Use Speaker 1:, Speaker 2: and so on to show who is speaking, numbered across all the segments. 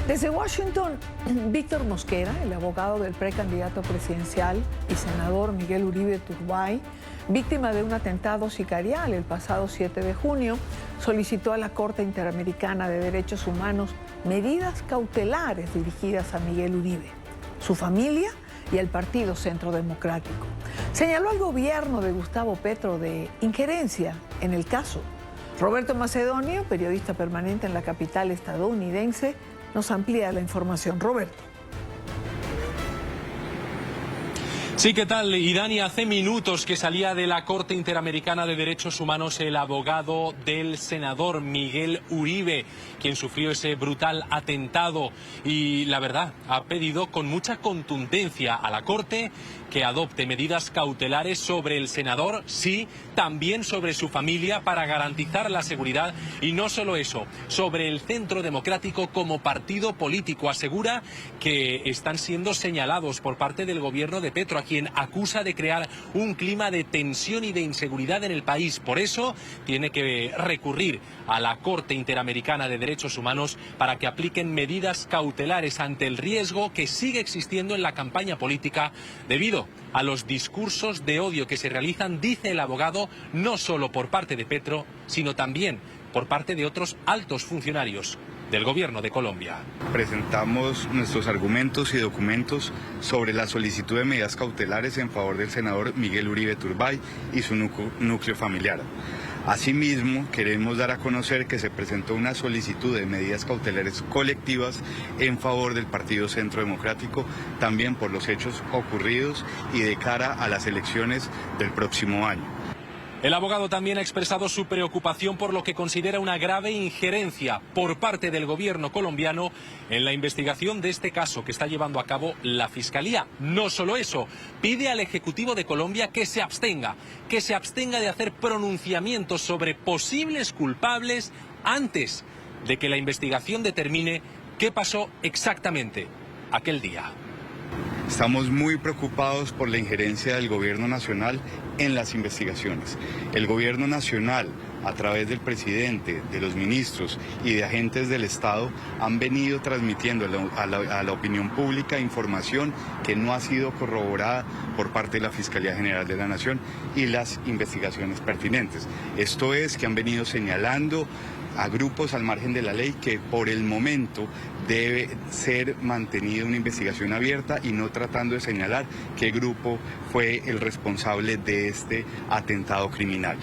Speaker 1: Desde Washington, Víctor Mosquera, el abogado del precandidato presidencial y senador Miguel Uribe Turbay, víctima de un atentado sicarial el pasado 7 de junio, solicitó a la Corte Interamericana de Derechos Humanos medidas cautelares dirigidas a Miguel Uribe, su familia y al Partido Centro Democrático. Señaló al gobierno de Gustavo Petro de injerencia en el caso. Roberto Macedonio, periodista permanente en la capital estadounidense, nos amplía la información. Roberto.
Speaker 2: Sí, ¿qué tal? Y Dani, hace minutos que salía de la Corte Interamericana de Derechos Humanos el abogado del senador Miguel Uribe, quien sufrió ese brutal atentado y, la verdad, ha pedido con mucha contundencia a la Corte que adopte medidas cautelares sobre el senador, sí, también sobre su familia para garantizar la seguridad y no solo eso, sobre el Centro Democrático como partido político. Asegura que están siendo señalados por parte del gobierno de Petro, a quien acusa de crear un clima de tensión y de inseguridad en el país. Por eso tiene que recurrir a la Corte Interamericana de Derechos Humanos para que apliquen medidas cautelares ante el riesgo que sigue existiendo en la campaña política debido a los discursos de odio que se realizan, dice el abogado, no solo por parte de Petro, sino también por parte de otros altos funcionarios del gobierno de Colombia.
Speaker 3: Presentamos nuestros argumentos y documentos sobre la solicitud de medidas cautelares en favor del senador Miguel Uribe Turbay y su núcleo familiar. Asimismo, queremos dar a conocer que se presentó una solicitud de medidas cautelares colectivas en favor del Partido Centro Democrático, también por los hechos ocurridos y de cara a las elecciones del próximo año.
Speaker 2: El abogado también ha expresado su preocupación por lo que considera una grave injerencia por parte del gobierno colombiano en la investigación de este caso que está llevando a cabo la Fiscalía. No solo eso, pide al Ejecutivo de Colombia que se abstenga de hacer pronunciamientos sobre posibles culpables antes de que la investigación determine qué pasó exactamente aquel día.
Speaker 3: Estamos muy preocupados por la injerencia del gobierno nacional en las investigaciones. El gobierno nacional, a través del presidente, de los ministros y de agentes del Estado, han venido transmitiendo a la opinión pública información que no ha sido corroborada por parte de la Fiscalía General de la Nación y las investigaciones pertinentes. Esto es que han venido señalando a grupos al margen de la ley que por el momento debe ser mantenida una investigación abierta y no tratando de señalar qué grupo fue el responsable de este atentado criminal.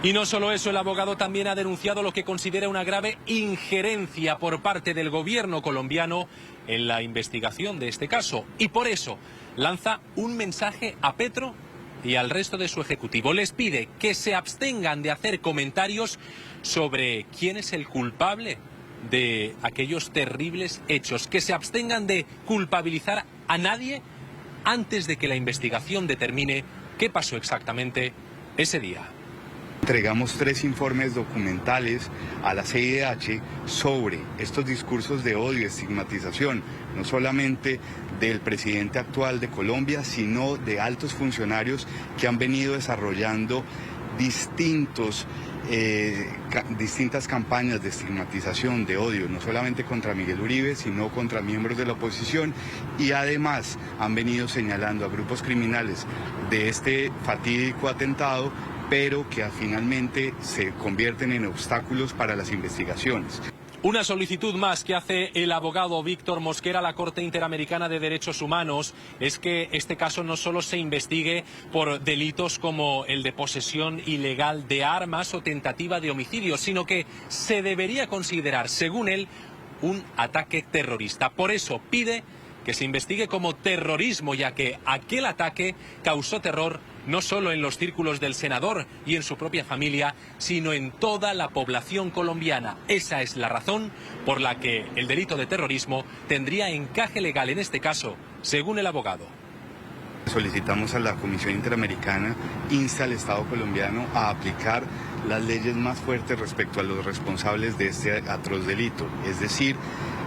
Speaker 2: Y no solo eso, el abogado también ha denunciado lo que considera una grave injerencia por parte del gobierno colombiano en la investigación de este caso. Y por eso lanza un mensaje a Petro y al resto de su ejecutivo. Les pide que se abstengan de hacer comentarios sobre quién es el culpable de aquellos terribles hechos, que se abstengan de culpabilizar a nadie antes de que la investigación determine qué pasó exactamente ese día.
Speaker 3: Entregamos 3 informes documentales a la CIDH sobre estos discursos de odio y estigmatización, no solamente del presidente actual de Colombia, sino de altos funcionarios que han venido desarrollando distintas campañas de estigmatización, de odio, no solamente contra Miguel Uribe, sino contra miembros de la oposición, y además han venido señalando a grupos criminales de este fatídico atentado, pero que finalmente se convierten en obstáculos para las investigaciones.
Speaker 2: Una solicitud más que hace el abogado Víctor Mosquera a la Corte Interamericana de Derechos Humanos es que este caso no solo se investigue por delitos como el de posesión ilegal de armas o tentativa de homicidio, sino que se debería considerar, según él, un ataque terrorista. Por eso pide que se investigue como terrorismo, ya que aquel ataque causó terror no solo en los círculos del senador y en su propia familia, sino en toda la población colombiana. Esa es la razón por la que el delito de terrorismo tendría encaje legal en este caso, según el abogado.
Speaker 3: Solicitamos a la Comisión Interamericana, insta al Estado colombiano a aplicar las leyes más fuertes respecto a los responsables de este atroz delito, es decir,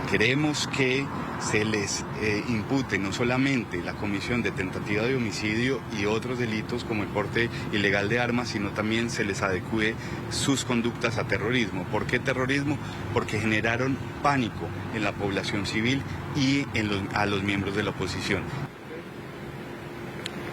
Speaker 3: Queremos que se les impute no solamente la comisión de tentativa de homicidio y otros delitos como el porte ilegal de armas, sino también se les adecue sus conductas a terrorismo. ¿Por qué terrorismo? Porque generaron pánico en la población civil y a los miembros de la oposición.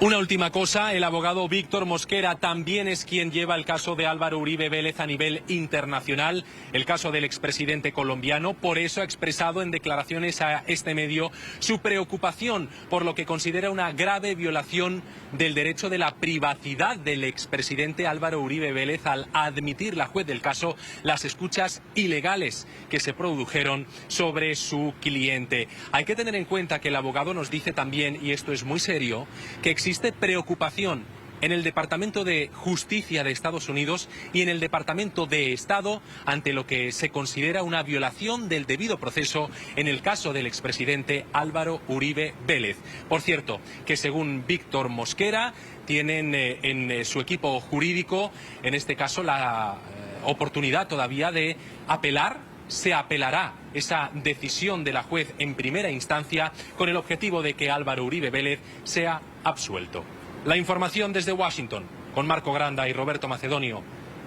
Speaker 2: Una última cosa, el abogado Víctor Mosquera también es quien lleva el caso de Álvaro Uribe Vélez a nivel internacional, el caso del expresidente colombiano. Por eso ha expresado en declaraciones a este medio su preocupación por lo que considera una grave violación del derecho de la privacidad del expresidente Álvaro Uribe Vélez al admitir la juez del caso las escuchas ilegales que se produjeron sobre su cliente. Hay que tener en cuenta que el abogado nos dice también, y esto es muy serio, que existe preocupación en el Departamento de Justicia de Estados Unidos y en el Departamento de Estado ante lo que se considera una violación del debido proceso en el caso del expresidente Álvaro Uribe Vélez. Por cierto, que según Víctor Mosquera, tienen en su equipo jurídico, en este caso, la oportunidad todavía de apelar. Se apelará esa decisión de la juez en primera instancia con el objetivo de que Álvaro Uribe Vélez sea absuelto. La información desde Washington con Marco Granda y Roberto Macedonio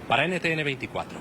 Speaker 2: para NTN 24.